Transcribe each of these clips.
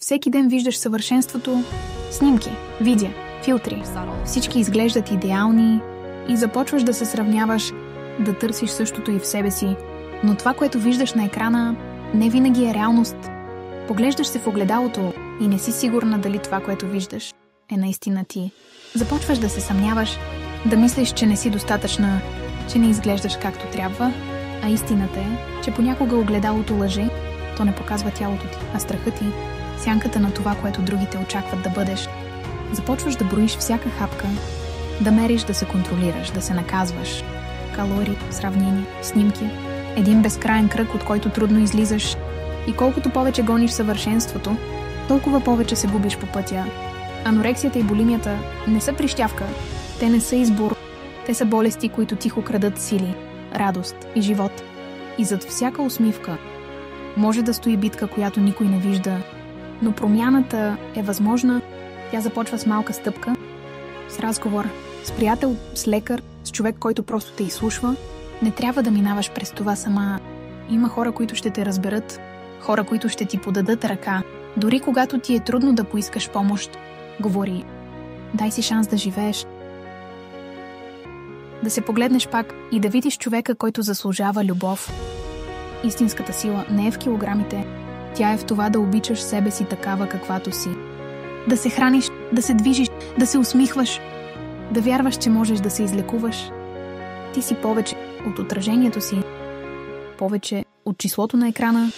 Всеки ден виждаш съвършенството, снимки, видео, филтри. Всички изглеждат идеални и започваш да се сравняваш, да търсиш същото и в себе си. Но това, което виждаш на екрана, не винаги е реалност. Поглеждаш се в огледалото и не си сигурна дали това, което виждаш, е наистина ти. Започваш да се съмняваш, да мислиш, че не си достатъчна, че не изглеждаш както трябва, а истината е, че понякога огледалото лъже, то не показва тялото ти, а страхът ти, сянката на това, което другите очакват да бъдеш. Започваш да броиш всяка хапка, да мериш, да се контролираш, да се наказваш. Калории, сравнения, снимки. Един безкрайен кръг, от който трудно излизаш. И колкото повече гониш съвършенството, толкова повече се губиш по пътя. Анорексията и булимията не са прищявка. Те не са избор. Те са болести, които тихо крадат сили, радост и живот. И зад всяка усмивка може да стои битка, която никой не вижда. Но промяната е възможна. Тя започва с малка стъпка, с разговор, с приятел, с лекар, с човек, който просто те изслушва. Не трябва да минаваш през това сама. Има хора, които ще те разберат, хора, които ще ти подадат ръка. Дори когато ти е трудно да поискаш помощ, говори: дай си шанс да живееш. Да се погледнеш пак и да видиш човека, който заслужава любов. Истинската сила не е в килограмите. Тя е в това да обичаш себе си такава, каквато си. Да се храниш, да се движиш, да се усмихваш, да вярваш, че можеш да се излекуваш. Ти си повече от отражението си, повече от числото на екрана.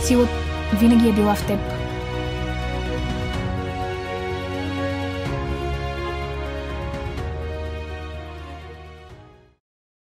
Силата винаги е била в теб.